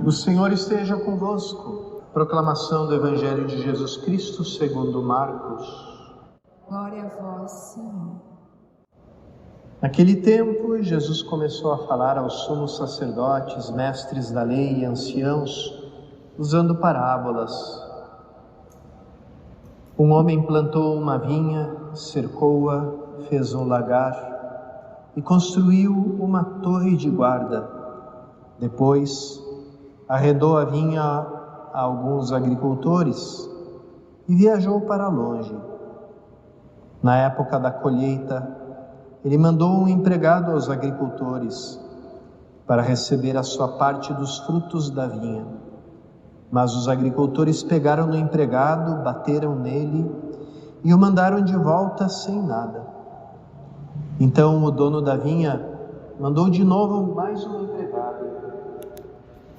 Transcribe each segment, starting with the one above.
O Senhor esteja convosco. Proclamação do Evangelho de Jesus Cristo segundo Marcos. Glória a vós, Senhor. Naquele tempo, Jesus começou a falar aos sumos sacerdotes, mestres da lei e anciãos, usando parábolas. Um homem plantou uma vinha, cercou-a, fez um lagar e construiu uma torre de guarda. Depois, arrendou a vinha a alguns agricultores e viajou para longe. Na época da colheita, ele mandou um empregado aos agricultores para receber a sua parte dos frutos da vinha. Mas os agricultores pegaram no empregado, bateram nele e o mandaram de volta sem nada. Então o dono da vinha mandou de novo mais um empregado.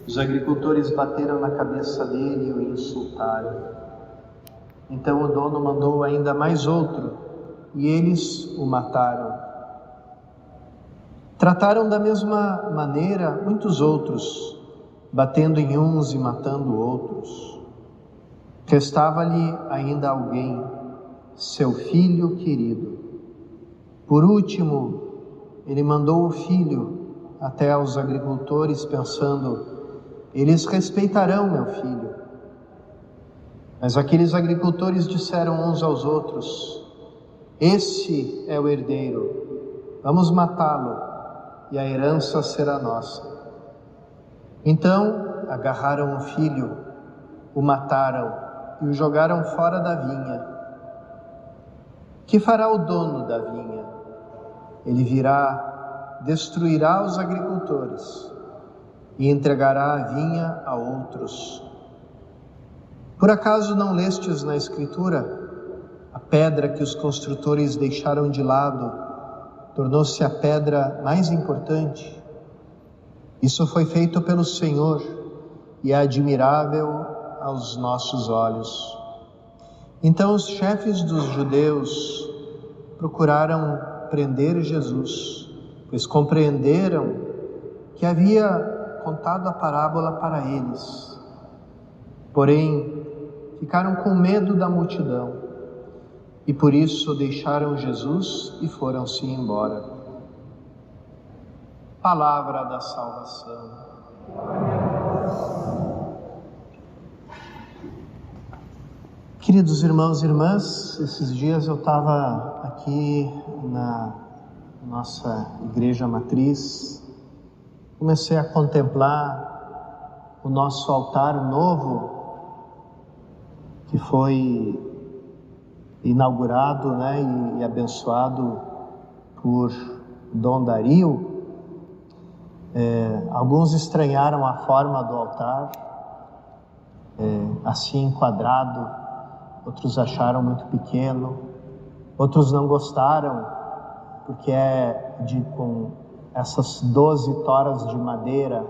Os agricultores bateram na cabeça dele e o insultaram. Então o dono mandou ainda mais outro e eles o mataram. Trataram da mesma maneira muitos outros, batendo em uns e matando outros. Restava-lhe ainda alguém, seu filho querido. Por último, ele mandou o filho até aos agricultores, pensando: eles respeitarão meu filho. Mas aqueles agricultores disseram uns aos outros: esse é o herdeiro, vamos matá-lo e a herança será nossa. Então agarraram o filho, o mataram e o jogaram fora da vinha. Que fará o dono da vinha? Ele virá, destruirá os agricultores e entregará a vinha a outros. Por acaso não lestes na Escritura? A pedra que os construtores deixaram de lado tornou-se a pedra mais importante. Isso foi feito pelo Senhor e é admirável aos nossos olhos. Então os chefes dos judeus procuraram prender Jesus, pois compreenderam que havia contado a parábola para eles. Porém, ficaram com medo da multidão e por isso deixaram Jesus e foram-se embora. Palavra da salvação. Queridos irmãos e irmãs, esses dias eu estava aqui na nossa igreja matriz, comecei a contemplar o nosso altar novo, que foi inaugurado, e abençoado por Dom Dario. Alguns estranharam a forma do altar, assim enquadrado, outros acharam muito pequeno, outros não gostaram, porque com essas 12 toras de madeira,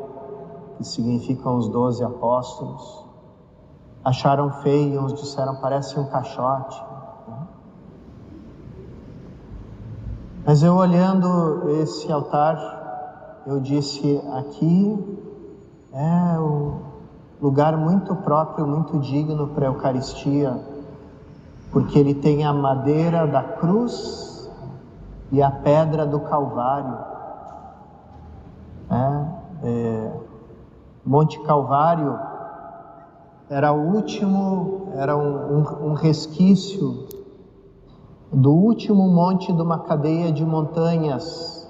que significam os 12 apóstolos, acharam feio, uns disseram parece um caixote. Mas eu olhando esse altar, eu disse, aqui é um lugar muito próprio, muito digno para a Eucaristia, porque ele tem a madeira da cruz e a pedra do Calvário. Monte Calvário era um resquício do último monte de uma cadeia de montanhas,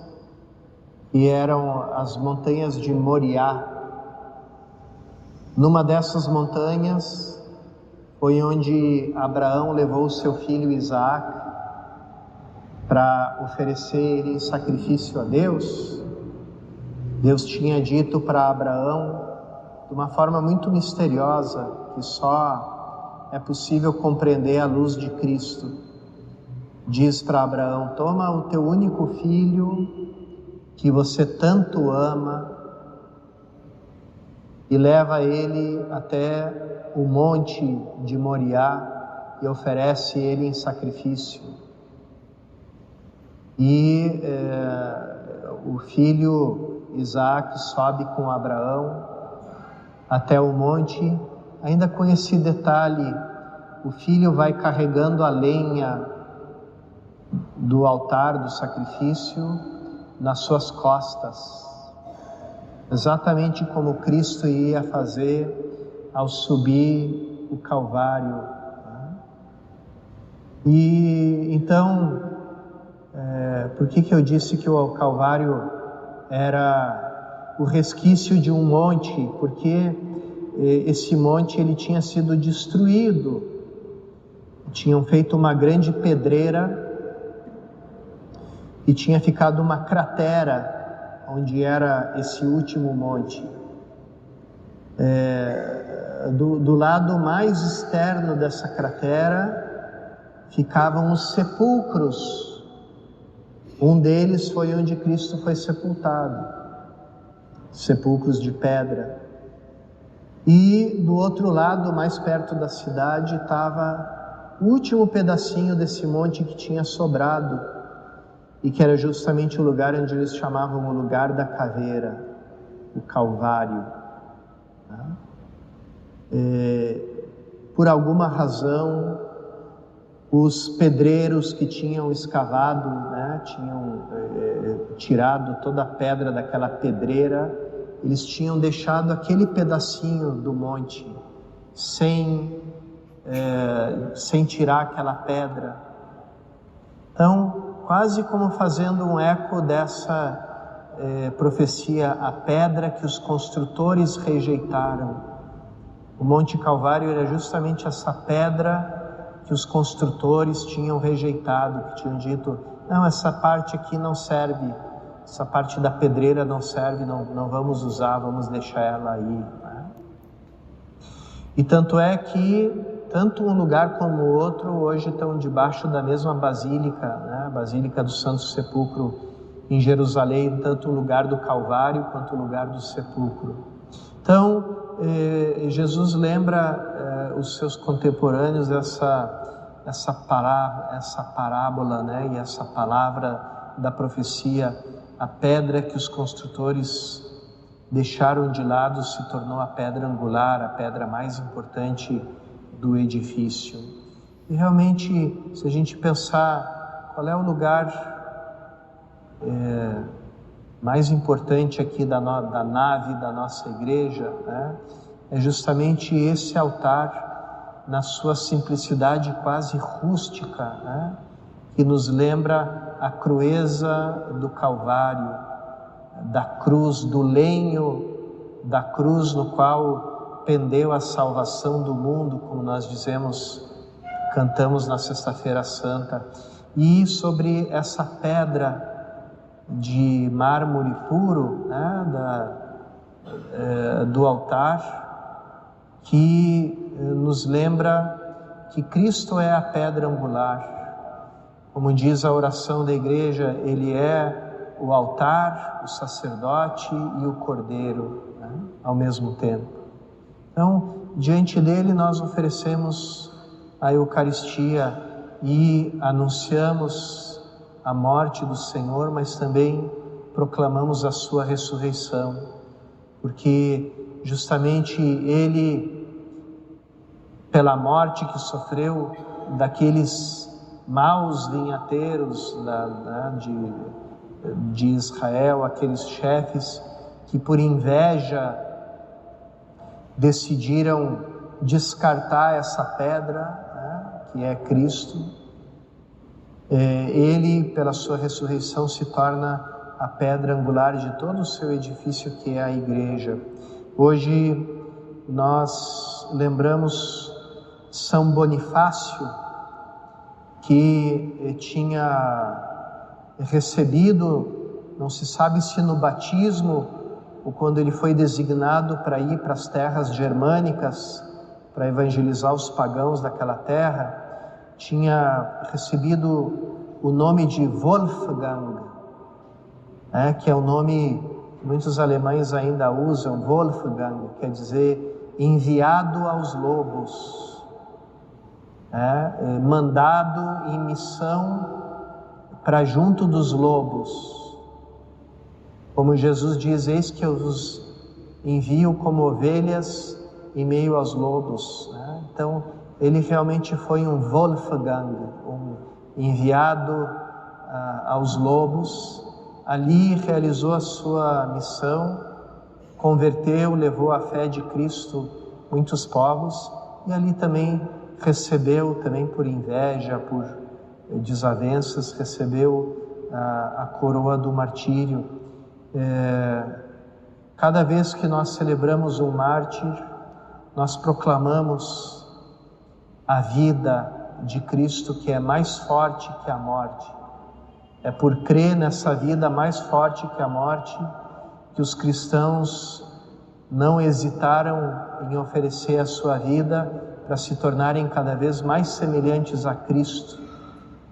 e eram as montanhas de Moriá. Numa dessas montanhas foi onde Abraão levou seu filho Isaac para oferecer ele em sacrifício a Deus. Deus tinha dito para Abraão, de uma forma muito misteriosa, que só é possível compreender à luz de Cristo. Diz para Abraão: toma o teu único filho, que você tanto ama, e leva ele até o monte de Moriá e oferece ele em sacrifício. E o filho Isaac sobe com Abraão até o monte. Ainda com esse detalhe, o filho vai carregando a lenha do altar do sacrifício nas suas costas, exatamente como Cristo ia fazer ao subir o Calvário. E então, por que eu disse que o Calvário era o resquício de um monte? Porque esse monte ele tinha sido destruído, tinham feito uma grande pedreira e tinha ficado uma cratera onde era esse último monte. Do lado mais externo dessa cratera ficavam os sepulcros. Um deles foi onde Cristo foi sepultado, sepulcros de pedra. E do outro lado, mais perto da cidade, estava o último pedacinho desse monte que tinha sobrado, e que era justamente o lugar onde eles chamavam o lugar da caveira, o Calvário. Por alguma razão, os pedreiros que tinham escavado, tinham tirado toda a pedra daquela pedreira, eles tinham deixado aquele pedacinho do monte sem tirar aquela pedra. Então, quase como fazendo um eco dessa profecia, a pedra que os construtores rejeitaram. O Monte Calvário era justamente essa pedra que os construtores tinham rejeitado, que tinham dito: não, essa parte aqui não serve, essa parte da pedreira não serve, não vamos usar, vamos deixar ela aí. E tanto é que tanto um lugar como o outro hoje estão debaixo da mesma basílica, a Basílica do Santo Sepulcro em Jerusalém, tanto o lugar do Calvário quanto o lugar do sepulcro. Então, Jesus lembra os seus contemporâneos essa parábola, e essa palavra da profecia: a pedra que os construtores deixaram de lado se tornou a pedra angular, a pedra mais importante do edifício. E realmente, se a gente pensar qual é o lugar mais importante aqui da nave da nossa igreja, é justamente esse altar, na sua simplicidade quase rústica, que nos lembra a crueza do Calvário, da cruz, do lenho da cruz no qual pendeu a salvação do mundo, como nós cantamos na Sexta-feira Santa. E sobre essa pedra de mármore puro, do altar, que nos lembra que Cristo é a pedra angular. Como diz a oração da igreja, Ele é o altar, o sacerdote e o cordeiro, ao mesmo tempo. Então, diante dele nós oferecemos a Eucaristia e anunciamos a morte do Senhor, mas também proclamamos a sua ressurreição, porque justamente Ele, pela morte que sofreu daqueles maus vinhateiros de Israel, aqueles chefes que por inveja decidiram descartar essa pedra, que é Cristo. Ele, pela sua ressurreição, se torna a pedra angular de todo o seu edifício, que é a igreja. Hoje nós lembramos São Bonifácio, que tinha recebido, não se sabe se no batismo ou quando ele foi designado para ir para as terras germânicas, para evangelizar os pagãos daquela terra, tinha recebido o nome de Wolfgang, que é o nome que muitos alemães ainda usam. Wolfgang quer dizer enviado aos lobos, mandado em missão para junto dos lobos. Como Jesus diz: eis que eu vos envio como ovelhas em meio aos lobos, né? Então, ele realmente foi um Wolfgang, um enviado aos lobos. Ali realizou a sua missão, converteu, levou a fé de Cristo muitos povos, e ali também recebeu, também por inveja, por desavenças, recebeu a coroa do martírio. Cada vez que nós celebramos um mártir, nós proclamamos a vida de Cristo, que é mais forte que a morte. É por crer nessa vida mais forte que a morte que os cristãos não hesitaram em oferecer a sua vida para se tornarem cada vez mais semelhantes a Cristo,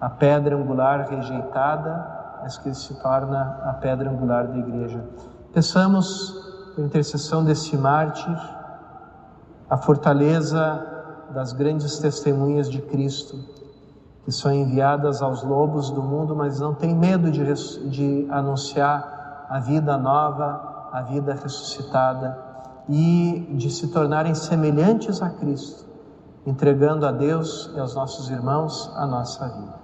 a pedra angular rejeitada, mas que se torna a pedra angular da igreja. Peçamos, por intercessão desse mártir, a fortaleza das grandes testemunhas de Cristo, que são enviadas aos lobos do mundo, mas não têm medo de anunciar a vida nova, a vida ressuscitada, e de se tornarem semelhantes a Cristo, entregando a Deus e aos nossos irmãos a nossa vida.